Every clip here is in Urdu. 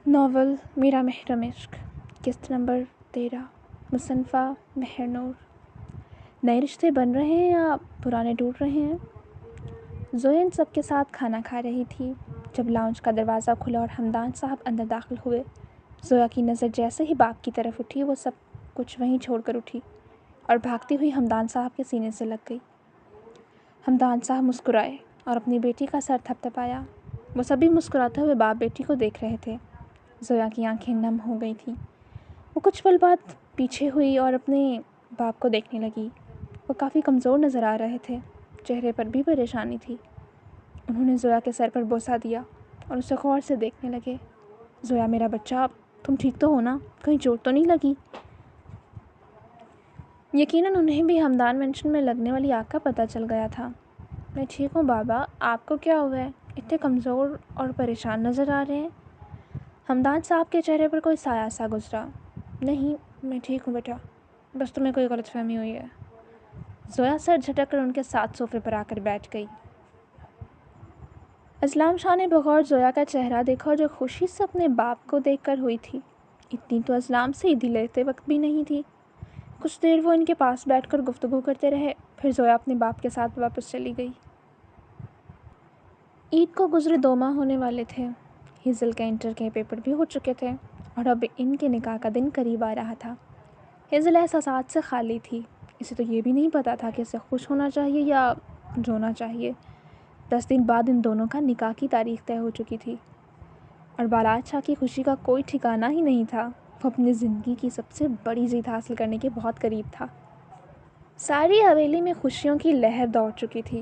ناول میرا محرم عشق، قسط نمبر 13، مصنفہ مہر نور۔ نئے رشتے بن رہے ہیں یا پرانے ٹوٹ رہے ہیں؟ زویا ان سب کے ساتھ کھانا کھا رہی تھی جب لاؤنج کا دروازہ کھلا اور ہمدان صاحب اندر داخل ہوئے۔ زویا کی نظر جیسے ہی باغ کی طرف اٹھی وہ سب کچھ وہیں چھوڑ کر اٹھی اور بھاگتی ہوئی ہمدان صاحب کے سینے سے لگ گئی۔ ہمدان صاحب مسکرائے اور اپنی بیٹی کا سر تھپ تھپایا۔ وہ سبھی مسکراتے ہوئے باپ بیٹی کو دیکھ رہے تھے۔ زویا کی آنکھیں نم ہو گئی تھیں۔ وہ کچھ پل بعد پیچھے ہوئی اور اپنے باپ کو دیکھنے لگی۔ وہ کافی کمزور نظر آ رہے تھے، چہرے پر بھی پریشانی تھی۔ انہوں نے زویا کے سر پر بوسہ دیا اور اسے غور سے دیکھنے لگے۔ زویا میرا بچہ، تم ٹھیک تو ہو نا؟ کہیں چوٹ تو نہیں لگی؟ یقیناً انہیں بھی ہمدان مینشن میں لگنے والی آگ کا پتہ چل گیا تھا۔ میں ٹھیک ہوں بابا، آپ کو کیا ہوا ہے؟ اتنے کمزور اور پریشان نظر آ رہے ہیں۔ ہمدان صاحب کے چہرے پر کوئی سایہ سا گزرا۔ نہیں، میں ٹھیک ہوں بیٹا، بس تمہیں کوئی غلط فہمی ہوئی ہے۔ زویا سر جھٹک کر ان کے ساتھ صوفے پر آ کر بیٹھ گئی۔ اسلام شاہ نے بغور زویا کا چہرہ دیکھا جو خوشی سے اپنے باپ کو دیکھ کر ہوئی تھی۔ اتنی تو اسلام سے عیدی لیتے وقت بھی نہیں تھی۔ کچھ دیر وہ ان کے پاس بیٹھ کر گفتگو کرتے رہے، پھر زویا اپنے باپ کے ساتھ واپس چلی گئی۔ عید کو گزرے 2 ماہ ہونے والے تھے۔ ہیزل کے انٹر کے پیپر بھی ہو چکے تھے اور اب ان کے نکاح کا دن قریب آ رہا تھا۔ ہیزل احساسات سے خالی تھی۔ اسے تو یہ بھی نہیں پتا تھا کہ اسے خوش ہونا چاہیے یا رونا چاہیے۔ 10 دن بعد ان دونوں کا نکاح کی تاریخ طے ہو چکی تھی اور بالات شاہ کی خوشی کا کوئی ٹھکانہ ہی نہیں تھا۔ وہ اپنی زندگی کی سب سے بڑی جیت حاصل کرنے کے بہت قریب تھا۔ ساری حویلی میں خوشیوں کی لہر دوڑ چکی تھی،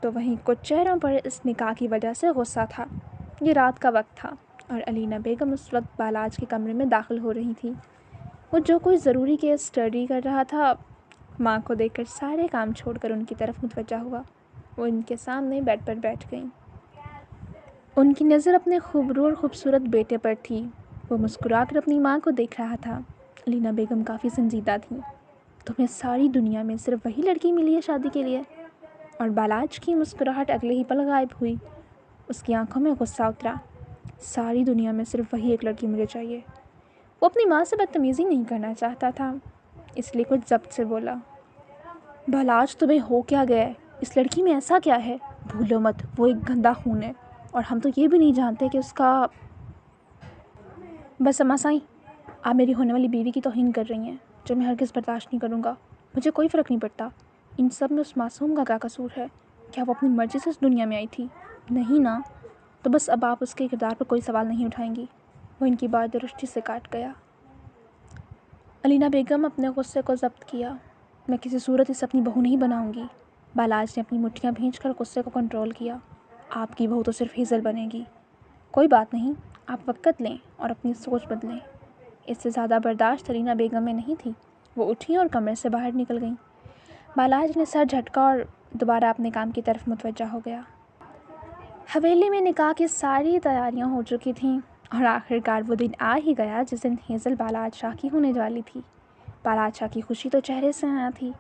تو وہیں کچھ چہروں پر اس نکاح کی وجہ سے غصہ تھا۔ یہ رات کا وقت تھا اور علینا بیگم اس وقت بالاج کے کمرے میں داخل ہو رہی تھی۔ وہ جو کوئی ضروری کیس اسٹڈی کر رہا تھا۔ ماں کو دیکھ کر سارے کام چھوڑ کر ان کی طرف متوجہ ہوا۔ وہ ان کے سامنے بیڈ پر بیٹھ گئیں۔ ان کی نظر اپنے خوبرو اور خوبصورت بیٹے پر تھی۔ وہ مسکرا کر اپنی ماں کو دیکھ رہا تھا۔ علینا بیگم کافی سنجیدہ تھیں۔ تمہیں ساری دنیا میں صرف وہی لڑکی ملی ہے شادی کے لیے؟ اور بالاج کی مسکراہٹ اگلے ہی پل غائب ہوئی۔ اس کی آنکھوں میں غصہ اترا۔ ساری دنیا میں صرف وہی ایک لڑکی مجھے چاہیے۔ وہ اپنی ماں سے بدتمیزی نہیں کرنا چاہتا تھا، اس لیے کچھ ضبط سے بولا، بالاج تمہیں ہو کیا گیا ہے؟ اس لڑکی میں ایسا کیا ہے؟ بھولو مت وہ ایک گندا خون ہے، اور ہم تو یہ بھی نہیں جانتے کہ اس کا… بس اما سائیں، آپ میری ہونے والی بیوی کی توہین کر رہی ہیں، جو میں ہرگز برداشت نہیں کروں گا۔ مجھے کوئی فرق نہیں پڑتا۔ ان سب میں اس معصوم کا کیا قصور ہے؟ کیا وہ اپنی مرضی سے اس دنیا میں آئی تھی؟ نہیں نا، تو بس اب آپ اس کے کردار پر کوئی سوال نہیں اٹھائیں گی۔ وہ ان کی بات درستی سے کاٹ گیا۔ علینا بیگم اپنے غصے کو ضبط کیا۔ میں کسی صورت اسے اپنی بہو نہیں بناؤں گی۔ بالاج نے اپنی مٹھیاں بھینچ کر غصے کو کنٹرول کیا۔ آپ کی بہو تو صرف ہیزل بنے گی۔ کوئی بات نہیں، آپ وقت لیں اور اپنی سوچ بدلیں۔ اس سے زیادہ برداشت علینا بیگم میں نہیں تھی۔ وہ اٹھیں اور کمرے سے باہر نکل گئیں۔ بالاج نے سر جھٹکا اور دوبارہ اپنے کام کی طرف متوجہ ہو گیا۔ حویلی میں نکاح کی ساری تیاریاں ہو چکی تھیں اور آخر کار وہ دن آ ہی گیا جس دن ہیزل بالاج شاہ کی ہونے والی تھی۔ بالاج شاہ کی خوشی تو چہرے سے آیا تھی۔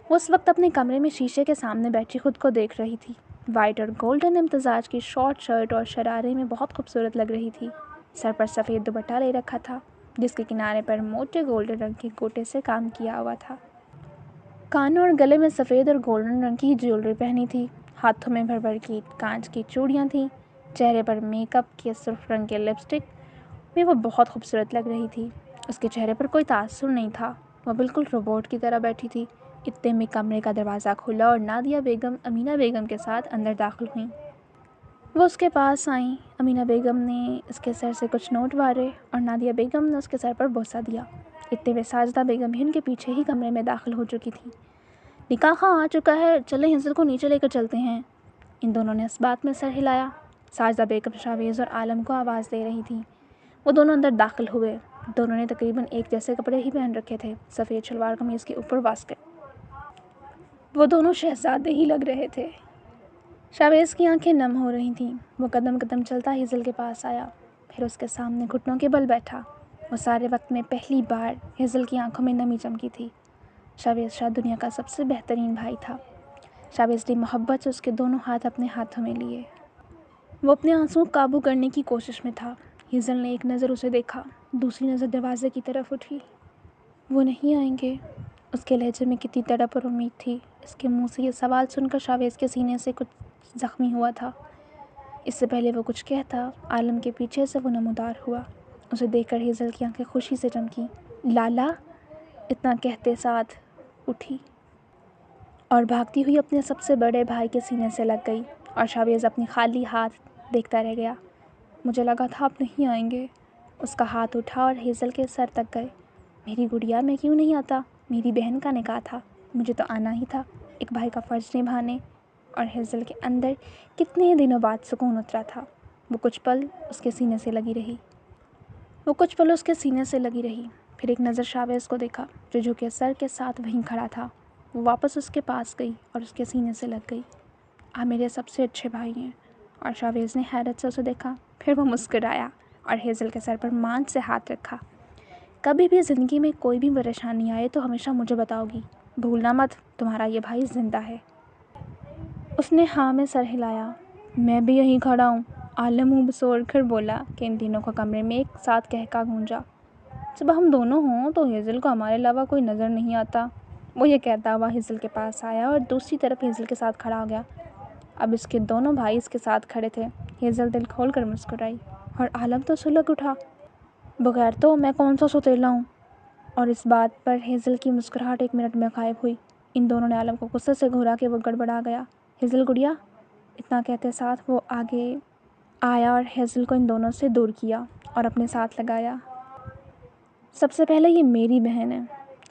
وہ اس وقت اپنے کمرے میں شیشے کے سامنے بیٹھی خود کو دیکھ رہی تھی۔ وائٹ اور گولڈن امتزاج کی شارٹ شرٹ اور شرارے میں بہت خوبصورت لگ رہی تھی۔ سر پر سفید دوپٹہ لے رکھا تھا جس کے کنارے پر موٹے گولڈن رنگ کے گوٹے سے کام کیا ہوا تھا۔ کانوں اور گلے میں سفید اور گولڈن رنگ کی جیولری پہنی تھی۔ ہاتھوں میں بھر بھر کی کانچ کی چوڑیاں تھیں۔ چہرے پر میک اپ کے سرخ رنگ کے لپسٹک میں وہ بہت خوبصورت لگ رہی تھی۔ اس کے چہرے پر کوئی تاثر نہیں تھا۔ وہ بالکل روبوٹ کی طرح بیٹھی تھی۔ اتنے میں کمرے کا دروازہ کھلا اور نادیہ بیگم امینہ بیگم کے ساتھ اندر داخل ہوئیں۔ وہ اس کے پاس آئیں۔ امینہ بیگم نے اس کے سر سے کچھ نوٹ وارے اور نادیہ بیگم نے اس کے سر پر بوسہ دیا۔ اتنے میں ساجدہ بیگم بھی ان کے پیچھے ہی کمرے میں داخل ہو چکی تھی۔ نکاح خواہ آ چکا ہے، چلیں ہیزل کو نیچے لے کر چلتے ہیں۔ ان دونوں نے اس بات میں سر ہلایا۔ ساجدہ بیگم شاویز اور عالم کو آواز دے رہی تھیں۔ وہ دونوں اندر داخل ہوئے۔ دونوں نے تقریباً ایک جیسے کپڑے ہی پہن رکھے تھے، سفید شلوار قمیض کے اوپر واسکٹ۔ وہ دونوں شہزادے ہی لگ رہے تھے۔ شاویز کی آنکھیں نم ہو رہی تھیں۔ وہ قدم قدم چلتا ہیزل کے پاس آیا، پھر اس کے سامنے گھٹنوں کے بل بیٹھا۔ وہ سارے وقت میں پہلی بار ہیزل کی آنکھوں میں نمی چمکی تھی۔ شاویز شاہ دنیا کا سب سے بہترین بھائی تھا۔ شاویز نے محبت سے اس کے دونوں ہاتھ اپنے ہاتھوں میں لیے۔ وہ اپنے آنسوں قابو کرنے کی کوشش میں تھا۔ ہیزل نے ایک نظر اسے دیکھا، دوسری نظر دروازے کی طرف اٹھی۔ وہ نہیں آئیں گے؟ اس کے لہجے میں کتنی تڑپ اور امید تھی۔ اس کے منہ سے یہ سوال سن کر شاویز کے سینے سے کچھ زخمی ہوا تھا۔ اس سے پہلے وہ کچھ کہتا، عالم کے پیچھے سے وہ نمودار ہوا۔ اسے دیکھ کر ہیزل کی آنکھیں خوشی سے چمکی۔ لالا! اتنا کہتے ساتھ اٹھی اور بھاگتی ہوئی اپنے سب سے بڑے بھائی کے سینے سے لگ گئی، اور شاویز اپنی خالی ہاتھ دیکھتا رہ گیا۔ مجھے لگا تھا آپ نہیں آئیں گے۔ اس کا ہاتھ اٹھا اور ہیزل کے سر تک گئے۔ میری گڑیا، میں کیوں نہیں آتا؟ میری بہن کا نکاح تھا، مجھے تو آنا ہی تھا، ایک بھائی کا فرض نبھانے۔ اور ہیزل کے اندر کتنے دنوں بعد سکون اترا تھا۔ وہ کچھ پل اس کے سینے سے لگی رہی۔ پھر ایک نظر شاویز کو دیکھا جو جھکے سر کے ساتھ وہیں کھڑا تھا۔ وہ واپس اس کے پاس گئی اور اس کے سینے سے لگ گئی۔ آپ میرے سب سے اچھے بھائی ہیں۔ اور شاویز نے حیرت سے اسے دیکھا، پھر وہ مسکرایا اور ہیزل کے سر پر مان سے ہاتھ رکھا۔ کبھی بھی زندگی میں کوئی بھی پریشانی آئے تو ہمیشہ مجھے بتاؤ گی، بھولنا مت، تمہارا یہ بھائی زندہ ہے۔ اس نے ہاں میں سر ہلایا۔ میں بھی یہیں کھڑا ہوں، عالم منہ بسوڑ کر بولا کہ ان تینوں کا کمرے میں ایک ساتھ کہکا گونجا۔ جب ہم دونوں ہوں تو ہیزل کو ہمارے علاوہ کوئی نظر نہیں آتا۔ وہ یہ کہتا ہوا ہیزل کے پاس آیا اور دوسری طرف ہیزل کے ساتھ کھڑا ہو گیا۔ اب اس کے دونوں بھائی اس کے ساتھ کھڑے تھے۔ ہیزل دل کھول کر مسکرائی اور عالم تو سلگ اٹھا۔ بغیر تو میں کون سا سوتیلا ہوں؟ اور اس بات پر ہیزل کی مسکراہٹ ایک منٹ میں غائب ہوئی۔ ان دونوں نے عالم کو غصے سے گھورا کہ وہ گڑبڑا گیا۔ ہیزل گڑیا! اتنا کہتے ساتھ وہ آگے آیا اور ہیزل کو ان دونوں سے دور کیا اور اپنے ساتھ لگایا۔ سب سے پہلے یہ میری بہن ہے۔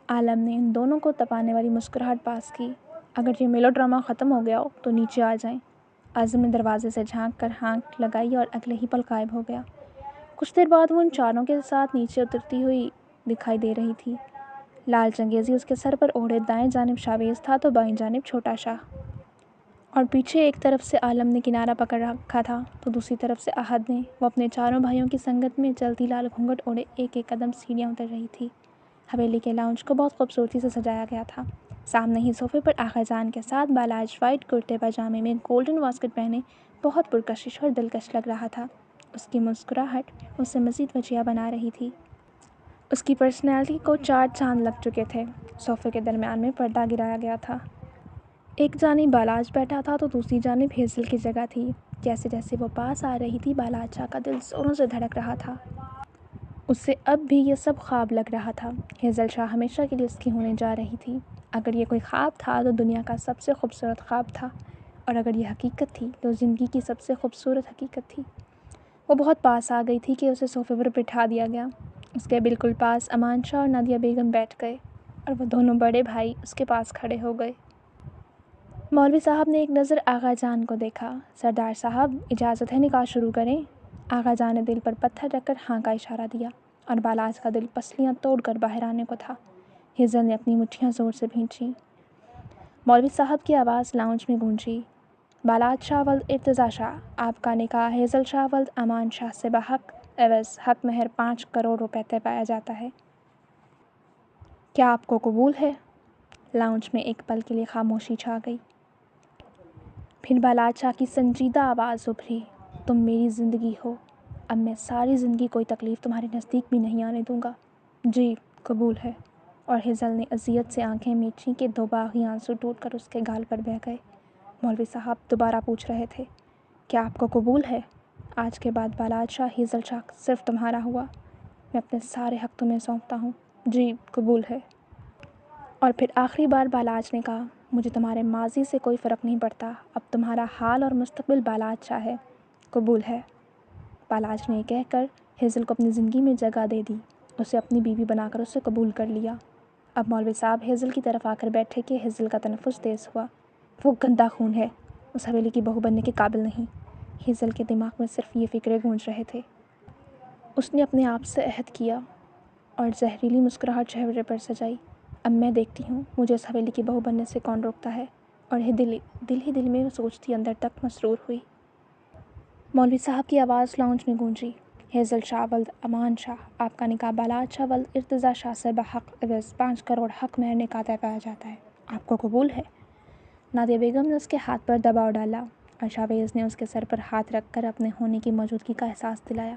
عالم نے ان دونوں کو تپانے والی مسکراہٹ پاس کی۔ اگر یہ میلو ڈرامہ ختم ہو گیا ہو تو نیچے آ جائیں۔ اعظم نے دروازے سے جھانک کر ہانک لگائی اور اگلے ہی پل غائب ہو گیا۔ کچھ دیر بعد وہ ان چاروں کے ساتھ نیچے اترتی ہوئی دکھائی دے رہی تھی۔ لال چنگیزی اس کے سر پر اوڑھے دائیں جانب شاویز تھا تو بائیں جانب چھوٹا شاہ، اور پیچھے ایک طرف سے عالم نے کنارہ پکڑ رکھا تھا تو دوسری طرف سے احد نے۔ وہ اپنے چاروں بھائیوں کی سنگت میں چلتی لال گھونگھٹ اوڑھے ایک ایک قدم سیڑھیاں اتر رہی تھی۔ حویلی کے لاؤنج کو بہت خوبصورتی سے سجایا گیا تھا۔ سامنے ہی صوفے پر آغا جان کے ساتھ بالاج وائٹ کرتے پاجامے میں گولڈن واسکٹ پہنے بہت پرکشش اور دلکش لگ رہا تھا۔ اس کی مسکراہٹ اسے مزید وجیہ بنا رہی تھی۔ اس کی پرسنالٹی کو چار چاند لگ چکے تھے۔ صوفے کے درمیان میں پردہ گرایا گیا تھا۔ ایک جانب بالاج بیٹھا تھا تو دوسری جانب ہیزل کی جگہ تھی۔ جیسے جیسے وہ پاس آ رہی تھی بالاج شاہ کا دل زوروں سے دھڑک رہا تھا۔ اسے اب بھی یہ سب خواب لگ رہا تھا۔ ہیزل شاہ ہمیشہ کے لیے اس کی ہونے جا رہی تھی۔ اگر یہ کوئی خواب تھا تو دنیا کا سب سے خوبصورت خواب تھا، اور اگر یہ حقیقت تھی تو زندگی کی سب سے خوبصورت حقیقت تھی۔ وہ بہت پاس آ گئی تھی کہ اسے صوفے پر بٹھا دیا گیا۔ اس کے بالکل پاس امان شاہ اور نادیہ بیگم بیٹھ گئے اور وہ دونوں بڑے بھائی اس کے پاس کھڑے ہو گئے۔ مولوی صاحب نے ایک نظر آغا جان کو دیکھا۔ سردار صاحب، اجازت ہے نکاح شروع کریں؟ آغا جان نے دل پر پتھر رکھ کر ہاں کا اشارہ دیا، اور بالاج کا دل پسلیاں توڑ کر باہر آنے کو تھا۔ ہیزل نے اپنی مٹھیاں زور سے بھینچی۔ مولوی صاحب کی آواز لاؤنج میں گونجی۔ بالاج شاہ ولد ارتضیٰ شاہ، آپ کا نکاح ہیزل شاہ ولد امان شاہ سے بحق عوض حق مہر 5 کروڑ روپے طے پایا جاتا ہے۔ کیا آپ کو قبول ہے؟ لاؤنج میں ایک پل کے لیے خاموشی چھا گئی۔ پھر بالاج شاہ کی سنجیدہ آواز ابھری، تم میری زندگی ہو، اب میں ساری زندگی کوئی تکلیف تمہارے نزدیک بھی نہیں آنے دوں گا۔ جی قبول ہے۔ اور ہیزل نے اذیت سے آنکھیں میچیں کہ دو باغی آنسو ٹوٹ کر اس کے گال پر بہہ گئے۔ مولوی صاحب دوبارہ پوچھ رہے تھے، کیا آپ کو قبول ہے؟ آج کے بعد بالاج شاہ ہیزل شاہ صرف تمہارا ہوا، میں اپنے سارے حق تمہیں سونپتا ہوں۔ جی قبول ہے۔ اور پھر آخری بار بالاج نے کہا، مجھے تمہارے ماضی سے کوئی فرق نہیں پڑتا، اب تمہارا حال اور مستقبل بالاج شاہ ہے۔ قبول ہے۔ بالاج نے یہ کہہ کر ہیزل کو اپنی زندگی میں جگہ دے دی، اسے اپنی بیوی بنا کر اسے قبول کر لیا۔ اب مولوی صاحب ہیزل کی طرف آ کر بیٹھے کہ ہیزل کا تنفس تیز ہوا۔ وہ گندا خون ہے، اس حویلی کی بہو بننے کے قابل نہیں۔ ہیزل کے دماغ میں صرف یہ فکریں گونج رہے تھے۔ اس نے اپنے آپ سے عہد کیا اور زہریلی مسکراہٹ چہرے پر سجائی، اب میں دیکھتی ہوں مجھے اس حویلی کی بہو بننے سے کون روکتا ہے۔ اور یہ دل ہی دل میں سوچتی اندر تک مسرور ہوئی۔ مولوی صاحب کی آواز لاؤنج میں گونجی، ہیزل شاہ ولد امان شاہ، آپ کا نکاح بالاج شاہ ولد ارتضیٰ شاہ سے بحق عوض 5 کروڑ حق مہر نکاح طے پایا جاتا ہے۔ آپ کو قبول ہے؟ نادیہ بیگم نے اس کے ہاتھ پر دباؤ ڈالا اور شاویز نے اس کے سر پر ہاتھ رکھ کر اپنے ہونے کی موجودگی کا احساس دلایا۔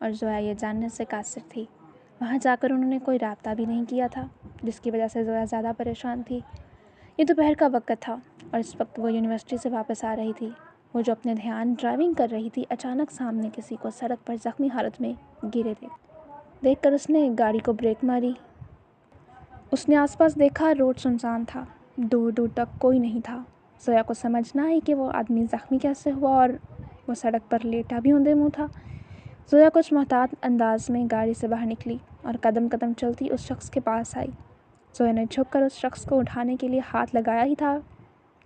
اور زویا یہ جاننے سے قاصر تھی۔ وہاں جا کر انہوں نے کوئی رابطہ بھی نہیں کیا تھا، جس کی وجہ سے زویا زیادہ پریشان تھی۔ یہ دوپہر کا وقت تھا اور اس وقت وہ یونیورسٹی سے واپس آ رہی تھی۔ وہ جو اپنے دھیان ڈرائیونگ کر رہی تھی، اچانک سامنے کسی کو سڑک پر زخمی حالت میں گرے دیکھ کر اس نے گاڑی کو بریک ماری۔ اس نے آس پاس دیکھا، روڈ سنسان تھا، دور دور تک کوئی نہیں تھا۔ زویا کو سمجھ نہ آئی کہ وہ آدمی زخمی کیسے ہوا اور وہ سڑک پر لیٹا بھی اندھے منہ تھا۔ زویا کچھ محتاط انداز میں گاڑی سے باہر نکلی اور قدم قدم چلتی اس شخص کے پاس آئی۔ زویا نے جھک کر اس شخص کو اٹھانے کے لیے ہاتھ لگایا ہی تھا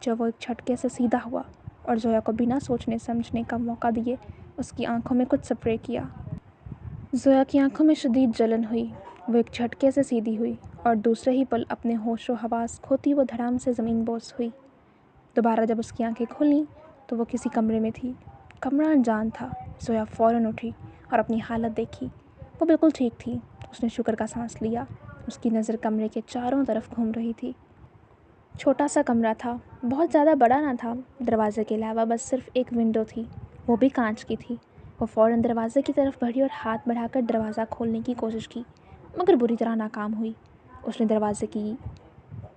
جب وہ ایک جھٹکے سے سیدھا ہوا اور زویا کو بنا سوچنے سمجھنے کا موقع دیے اس کی آنکھوں میں کچھ سپرے کیا۔ زویا کی آنکھوں میں شدید جلن ہوئی، وہ ایک جھٹکے سے سیدھی ہوئی اور دوسرے ہی پل اپنے ہوش و حواس کھوتی وہ دھڑام سے زمین بوس ہوئی۔ دوبارہ جب اس کی آنکھیں کھلیں تو وہ کسی کمرے میں تھی۔ کمرہ انجان تھا۔ زویا فوراً اٹھی اور اپنی حالت دیکھی، وہ بالکل ٹھیک تھی۔ اس نے شکر کا سانس لیا۔ اس کی نظر کمرے کے چاروں طرف گھوم رہی تھی۔ چھوٹا سا کمرہ تھا، بہت زیادہ بڑا نہ تھا۔ دروازے کے علاوہ بس صرف ایک ونڈو تھی، وہ بھی کانچ کی تھی۔ وہ فوراً دروازے کی طرف بڑھی اور ہاتھ بڑھا کر دروازہ کھولنے کی کوشش کی، مگر بری طرح ناکام ہوئی۔ اس نے دروازے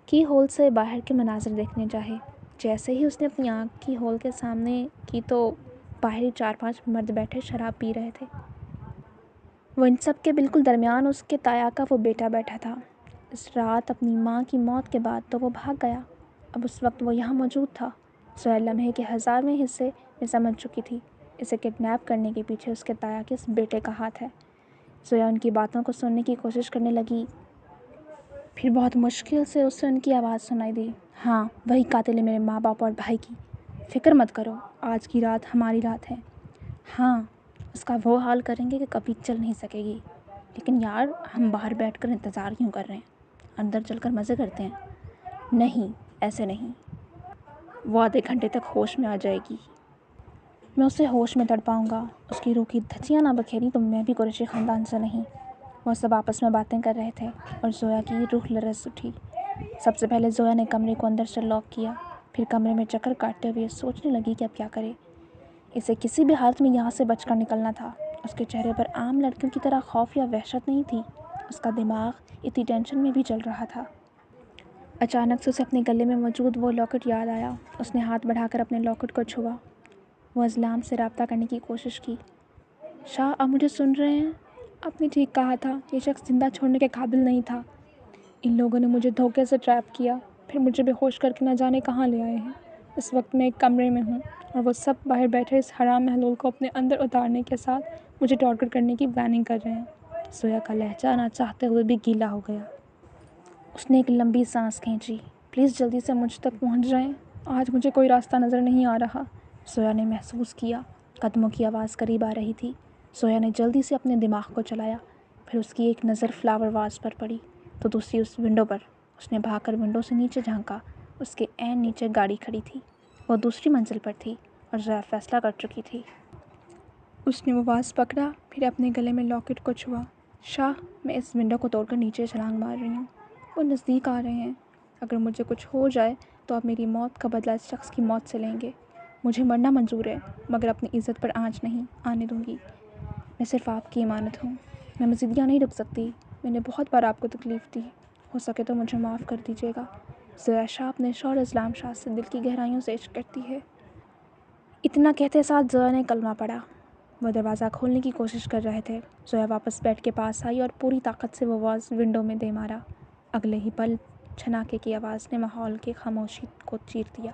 کی ہول سے باہر کے مناظر دیکھنے چاہے۔ جیسے ہی اس نے اپنی آنکھ کی ہول کے سامنے کی تو باہر 4-5 مرد بیٹھے شراب پی رہے تھے۔ وہ ان سب کے بالکل درمیان اس کے تایا کا وہ بیٹا بیٹھا تھا۔ اس رات اپنی ماں کی موت کے بعد تو وہ بھاگ گیا، اب اس وقت وہ یہاں موجود تھا۔ زویا لمحے کے 1000ویں حصے میں سمجھ چکی تھی اسے کڈنیپ کرنے کے پیچھے اس کے تایا کے اس بیٹے کا ہاتھ ہے۔ زویا ان کی باتوں کو سننے کی کوشش کرنے لگی، پھر بہت مشکل سے اسے ان کی آواز سنائی دی۔ ہاں، وہی قاتل ہے میرے ماں باپ اور بھائی کی۔ فکر مت کرو، آج کی رات ہماری رات ہے۔ ہاں، اس کا وہ حال کریں گے کہ کبھی چل نہیں سکے گی۔ لیکن یار، ہم باہر بیٹھ کر انتظار کیوں کر رہے ہیں؟ اندر چل کر مزے کرتے ہیں۔ نہیں، ایسے نہیں۔ وہ آدھے گھنٹے تک ہوش میں آ جائے گی۔ میں اسے ہوش میں تڑپاؤں گا۔ اس کی روح کی دھجیاں نہ بکھیری تو میں بھی قریشی خاندان سے نہیں۔ وہ سب آپس میں باتیں کر رہے تھے اور زویا کی روح لرز اٹھی۔ سب سے پہلے زویا نے کمرے کو اندر سے لاک کیا، پھر کمرے میں چکر کاٹتے ہوئے سوچنے لگی کہ اب کیا کرے۔ اسے کسی بھی حالت میں یہاں سے بچ کر نکلنا تھا۔ اس کے چہرے پر عام لڑکیوں کی طرح خوف یا وحشت نہیں تھی، اس کا دماغ اتنی ٹینشن میں بھی چل رہا تھا۔ اچانک سے اسے اپنے گلے میں موجود وہ لاکٹ یاد آیا۔ اس نے ہاتھ بڑھا کر اپنے لاکٹ کو چھوا۔ وہ ازلام سے رابطہ کرنے کی کوشش کی۔ شاہ، آپ مجھے سن رہے ہیں؟ آپ نے ٹھیک کہا تھا، یہ شخص زندہ چھوڑنے کے قابل نہیں تھا۔ ان لوگوں نے مجھے دھوکے سے ٹریپ کیا، پھر مجھے بے ہوش کر کے نہ جانے کہاں لے آئے ہیں۔ اس وقت میں ایک کمرے میں ہوں اور وہ سب باہر بیٹھے اس حرام محلول کو اپنے اندر اتارنے کے ساتھ مجھے ٹارگٹ کرنے کی پلاننگ کر رہے ہیں۔ زویا کا لہجہ نہ چاہتے ہوئے بھی گیلا ہو گیا۔ اس نے ایک لمبی سانس کھینچی۔ پلیز جلدی سے مجھ تک پہنچ جائیں، آج مجھے کوئی راستہ نظر نہیں آ رہا۔ زویا نے محسوس کیا قدموں کی آواز قریب آ رہی تھی۔ زویا نے جلدی سے اپنے دماغ کو چلایا، پھر اس کی ایک نظر فلاور واز پر پڑی تو دوسری اس ونڈو پر۔ اس نے بھاگ کر ونڈو سے نیچے جھانکا۔ اس کے عین نیچے گاڑی کھڑی تھی، وہ دوسری منزل پر تھی اور زویا فیصلہ کر چکی تھی۔ اس نے وہ واز پکڑا، پھر اپنے گلے میں لاکٹ کو چھوا۔ شاہ، میں اس ونڈو کو توڑ کر نیچے چھلانگ مار رہی ہوں۔ وہ نزدیک آ رہے ہیں۔ اگر مجھے کچھ ہو جائے تو آپ میری موت کا بدلہ اس شخص کی موت سے لیں گے۔ مجھے مرنا منظور ہے، مگر اپنی عزت پر آنچ نہیں آنے دوں گی۔ میں صرف آپ کی امانت ہوں، میں مزید یہاں نہیں رک سکتی۔ میں نے بہت بار آپ کو تکلیف دی، ہو سکے تو مجھے معاف کر دیجیے گا۔ زویا شاہ اپنے شوہر اسلام شاہ سے دل کی گہرائیوں سے عشق کرتی ہے۔ اتنا کہتے ساتھ زویا نے کلمہ پڑھا۔ وہ دروازہ کھولنے کی کوشش کر رہے تھے۔ زویا واپس بیڈ کے پاس آئی اور پوری طاقت سے وہ واز ونڈو میں دے مارا۔ اگلے ہی پل چھناکے کی آواز نے ماحول کی خاموشی کو چیر دیا۔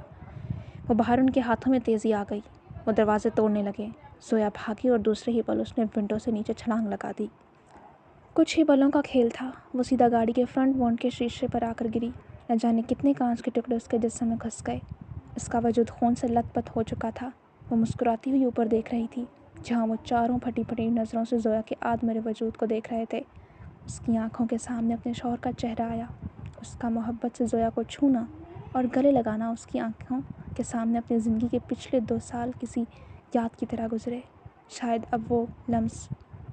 وہ باہر ان کے ہاتھوں میں تیزی آ گئی، وہ دروازے توڑنے لگے۔ زویا بھاگی اور دوسرے ہی پل اس نے ونڈو سے نیچے چھلانگ لگا دی۔ کچھ ہی پلوں کا کھیل تھا، وہ سیدھا گاڑی کے فرنٹ بونٹ کے شیشے پر آ کر گری۔ نہ جانے کتنے کانچ کے ٹکڑے اس کے جسم میں گھس گئے۔ اس کا وجود خون سے لت پت ہو چکا تھا۔ وہ مسکراتی ہوئی اوپر دیکھ رہی تھی، جہاں وہ چاروں پھٹی پھٹی نظروں سے زویا کے آدمرے وجود کو دیکھ رہے تھے۔ اس کی آنکھوں کے سامنے اپنے شوہر کا چہرہ آیا۔ اس کا محبت سے زویا کو چھونا اور گلے لگانا اس کی آنکھوں کے سامنے اپنی زندگی کے پچھلے 2 سال کسی یاد کی طرح گزرے۔ شاید اب وہ لمس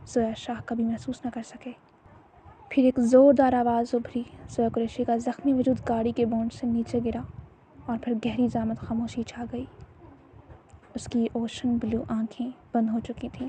زویا شاہ کبھی محسوس نہ کر سکے۔ پھر ایک زوردار آواز ابھری۔ زویا قریشی کا زخمی وجود گاڑی کے بونٹ سے نیچے گرا اور پھر گہری جامد خاموشی چھا گئی۔ اس کی اوشن بلو آنکھیں بند ہو چکی تھیں۔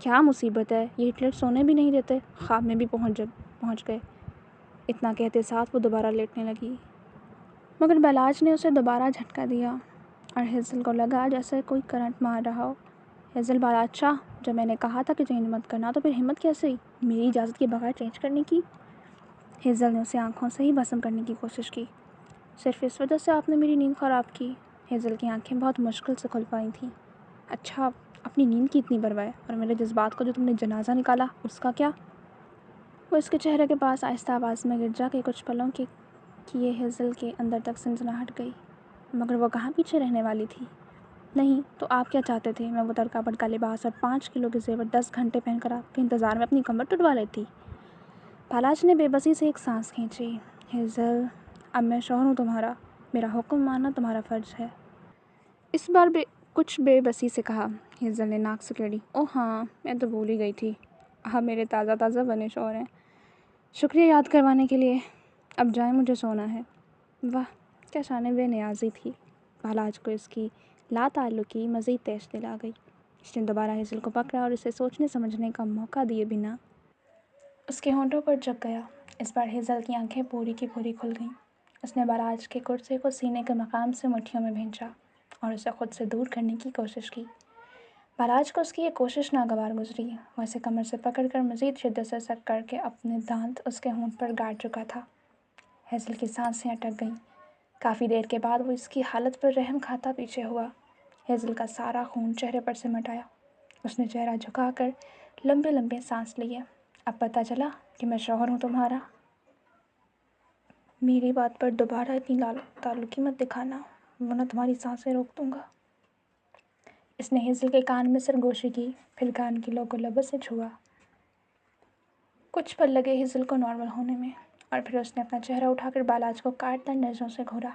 کیا مصیبت ہے، یہ ہٹلر سونے بھی نہیں دیتے، خواب میں بھی پہنچ گئے۔ اتنا کہتے ساتھ وہ دوبارہ لیٹنے لگی، مگر بالاج نے اسے دوبارہ جھٹکا دیا اور ہیزل کو لگا جیسے کوئی کرنٹ مار رہا ہو۔ ہیزل بادشاہ، جب میں نے کہا تھا کہ چینج مت کرنا تو پھر ہمت کیسے ہوئی میری اجازت کے بغیر چینج کرنے کی؟ ہیزل نے اسے آنکھوں سے ہی بسم کرنے کی کوشش کی۔ صرف اس وجہ سے آپ نے میری نیند خراب کی؟ ہیزل کی آنکھیں بہت مشکل سے کھل پائی تھیں۔ اچھا، اپنی نیند کی اتنی پرواہ ہے، اور میرے جذبات کو جو تم نے جنازہ نکالا اس کا کیا؟ وہ اس کے چہرے کے پاس آہستہ آواز میں گر جا کے کچھ پلوں کے کیے ہیزل کے اندر تک سنسناہٹ گئی، مگر وہ کہاں پیچھے رہنے والی تھی؟ نہیں تو آپ کیا چاہتے تھے؟ میں وہ تڑکا بھڑکا لباس اور 5 کلو کے زیور 10 گھنٹے پہن کر آپ کے انتظار میں اپنی کمر ٹٹوا لیتی؟ بالاج نے بے بسی سے ایک سانس کھینچی۔ ہیزل، اب میں شوہر ہوں تمہارا، میرا حکم ماننا تمہارا فرض ہے۔ اس بار کچھ بے بسی سے کہا۔ ہیزل نے ناک سکیڑی۔ اوہ ہاں، میں تو بھول ہی گئی تھی، آپ میرے تازہ تازہ بنے شوہر ہیں۔ شکریہ یاد کروانے کے لیے، اب جائیں، مجھے سونا ہے۔ واہ، کیا شان بے نیازی تھی! بالاج کو اس کی لا تعلقی مزید تیش دل آ گئی۔ اس نے دوبارہ ہیزل کو پکڑا اور اسے سوچنے سمجھنے کا موقع دیے بنا اس کے ہونٹوں پر جک گیا۔ اس بار ہیزل کی آنکھیں پوری کی پوری کھل گئیں۔ اس نے بالاج کے کرسے کو سینے کے مقام سے مٹھیوں میں بھینچا اور اسے خود سے دور کرنے کی کوشش کی۔ بالاج کو اس کی یہ کوشش ناگوار گزری۔ وہ اسے کمر سے پکڑ کر مزید شدت سے سخت کر کے اپنے دانت اس کے ہونٹ پر گاڑ چکا تھا۔ ہیزل کی سانسیں اٹک گئیں۔ کافی دیر کے بعد وہ اس کی حالت پر رحم کھاتا پیچھے ہوا۔ ہیزل کا سارا خون چہرے پر سمٹ آیا۔ اس نے چہرہ جھکا کر لمبے لمبے سانس لیے۔ اب پتہ چلا کہ میں شوہر ہوں تمہارا؟ میری بات پر دوبارہ اتنی تعلقی مت دکھانا، ورنہ تمہاری سانسیں روک دوں گا۔ اس نے ہیزل کے کان میں سرگوشی کی، پھر کان کی لو کو لبوں سے چھوا۔ کچھ پل لگے ہیزل کو نارمل ہونے میں، اور پھر اس نے اپنا چہرہ اٹھا کر بالاج کو کاٹ دار نظروں سے گھورا۔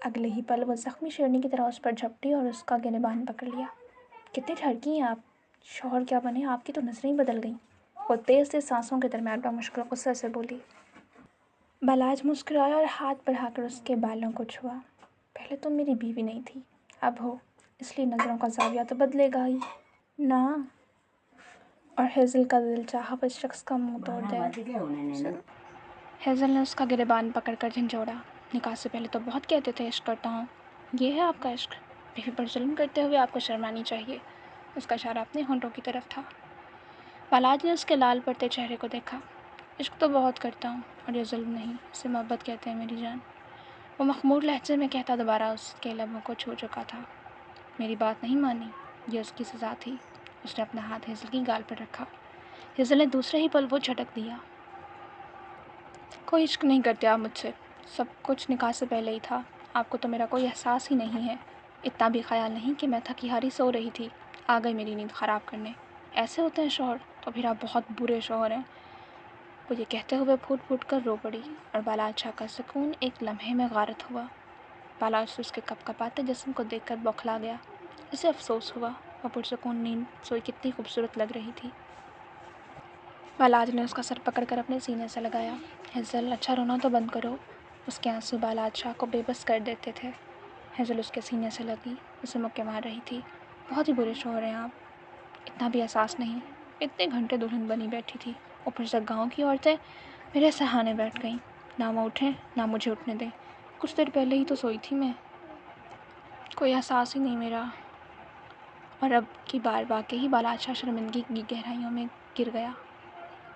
اگلے ہی پل وہ زخمی شیرنی کی طرح اس پر جھپٹی اور اس کا گریبان پکڑ لیا۔ کتنی ٹھڑکی ہیں آپ! شوہر کیا بنے، آپ کی تو نظریں ہی بدل گئیں۔ وہ تیز تیز سانسوں کے درمیان بمشکل غصے سے بولی۔ بالاج مسکرایا اور ہاتھ بڑھا کر اس کے بالوں کو چھوا۔ پہلے تم میری بیوی نہیں تھی، اب ہو، اس لیے نظروں کا زاویہ تو بدلے گا ہی نا۔ اور ہیزل کا دل چاہا وہ اس شخص کا منہ توڑ دے۔ ہیزل نے اس کا گریبان پکڑ کر جھنجھوڑا۔ نکاح سے پہلے تو بہت کہتے تھے عشق کرتا ہوں، یہ ہے آپ کا عشق؟ بیوی پر ظلم کرتے ہوئے آپ کو شرم آنی چاہیے۔ اس کا اشارہ اپنے ہونٹوں کی طرف تھا۔ بالاج نے اس کے لال پڑتے چہرے کو دیکھا۔ عشق تو بہت کرتا ہوں، اور یہ ظلم نہیں، اسے محبت کہتے ہیں میری جان۔ وہ مخمور لہجے میں کہتا دوبارہ اس کے لبوں کو چھو چکا تھا۔ میری بات نہیں مانی، یہ اس کی سزا تھی۔ اس نے اپنا ہاتھ ہیزل کی گال پر رکھا۔ ہیزل نے دوسرے ہی پل وہ جھٹک دیا۔ کوئی عشق نہیں کرتے آپ مجھ سے، سب کچھ نکاح سے پہلے ہی تھا۔ آپ کو تو میرا کوئی احساس ہی نہیں ہے۔ اتنا بھی خیال نہیں کہ میں تھکی ہاری سو رہی تھی، آ گئی میری نیند خراب کرنے۔ ایسے ہوتے ہیں شوہر؟ تو پھر آپ بہت برے شوہر ہیں۔ وہ یہ کہتے ہوئے پھوٹ پھوٹ کر رو پڑی، اور بالاج شاہ کا سکون ایک لمحے میں غارت ہوا۔ بالاج سے اس کے کپ کپاتے جسم کو دیکھ کر بوکھلا گیا۔ اسے افسوس ہوا، وہ پرسکون نیند سوئی کتنی خوبصورت لگ رہی تھی۔ بالاج نے اس کا سر پکڑ کر اپنے سینے سے لگایا۔ ہیزل، اچھا رونا تو بند کرو۔ اس کے آنسو بالاج شاہ کو بے بس کر دیتے تھے۔ ہیزل اس کے سینے سے لگی، اسے مکے مار رہی تھی۔ بہت ہی برے شوہر ہیں آپ، اتنا بھی احساس نہیں۔ اتنے گھنٹے دلہن بنی بیٹھی تھی، اوپر سے گاؤں کی عورتیں میرے سہانے بیٹھ گئیں، نہ وہ اٹھیں نہ مجھے اٹھنے دیں۔ کچھ دیر پہلے ہی تو سوئی تھی میں، کوئی احساس ہی نہیں میرا۔ اور اب کی بار واقعی بالاج شاہ شرمندگی کی گہرائیوں میں گر گیا۔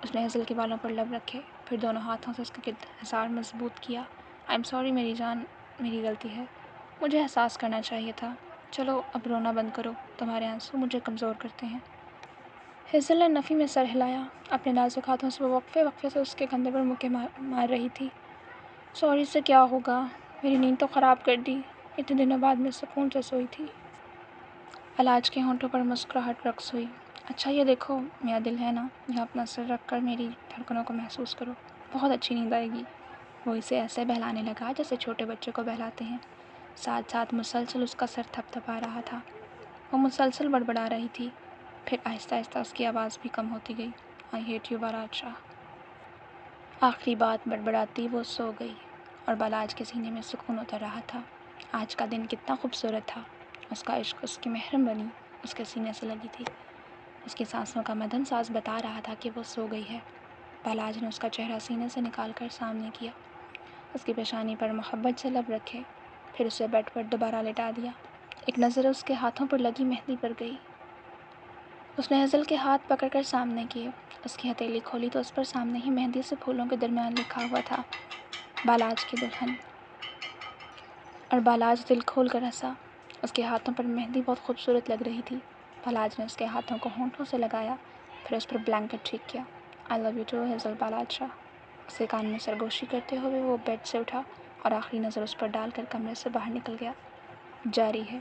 اس نے ہیزل کے بالوں پر لب رکھے، پھر دونوں ہاتھوں سے اس کے گرد حصار مضبوط کیا۔ آئی ایم سوری میری جان، میری غلطی ہے، مجھے احساس کرنا چاہیے تھا۔ چلو اب رونا بند کرو، تمہارے آنسو مجھے کمزور کرتے ہیں۔ ہیزل نے نفی میں سر ہلایا۔ اپنے نازک ہاتھوں سے وہ وقفے وقفے سے اس کے کندھے پر مکے مار رہی تھی۔ سوری سے کیا ہوگا، میری نیند تو خراب کر دی، اتنے دنوں بعد میں سکون سے سوئی تھی۔ بالاج کے ہونٹوں پر مسکراہٹ رقص ہوئی۔ اچھا یہ دیکھو، میرا دل ہے نا، یہاں اپنا سر رکھ کر میری دھڑکنوں کو محسوس کرو، بہت اچھی نیند آئے گی۔ وہ اسے ایسے بہلانے لگا جیسے چھوٹے بچے کو بہلاتے ہیں، ساتھ ساتھ مسلسل اس کا سر تھپ تھپا رہا تھا۔ وہ مسلسل بڑبڑا رہی تھی، پھر آہستہ آہستہ اس کی آواز بھی کم ہوتی گئی۔ آئی ہیٹ یو بالاج شاہ۔ آخری بات بڑبڑاتی وہ سو گئی، اور بالاج کے سینے میں سکون اتر رہا تھا۔ آج کا دن کتنا خوبصورت تھا، اس کا عشق اس کی محرم بنی اس کے سینے سے لگی تھی۔ اس کی سانسوں کا مدن ساز بتا رہا تھا کہ وہ سو گئی ہے۔ بالاج نے اس کا چہرہ سینے سے نکال کر سامنے کیا، اس کی پیشانی پر محبت سے لب رکھے، پھر اسے بیڈ پر دوبارہ لٹا دیا۔ ایک نظر اس کے ہاتھوں پر لگی مہندی پر گئی۔ اس نے ہیزل کے ہاتھ پکڑ کر سامنے کیے، اس کی ہتھیلی کھولی تو اس پر سامنے ہی مہندی سے پھولوں کے درمیان لکھا ہوا تھا، بالاج کی دلہن۔ اور بالاج دل کھول کر ہنسا۔ اس کے ہاتھوں پر مہندی بہت خوبصورت لگ رہی تھی۔ بالاج نے اس کے ہاتھوں کو ہونٹوں سے لگایا، پھر اس پر بلینکٹ ٹھیک کیا۔ I love you too Hazel, Balaj Shah. اس کے کان میں سرگوشی کرتے ہوئے وہ بیڈ سے اٹھا اور آخری نظر اس پر ڈال کر کمرے سے باہر نکل گیا۔ جاری ہے۔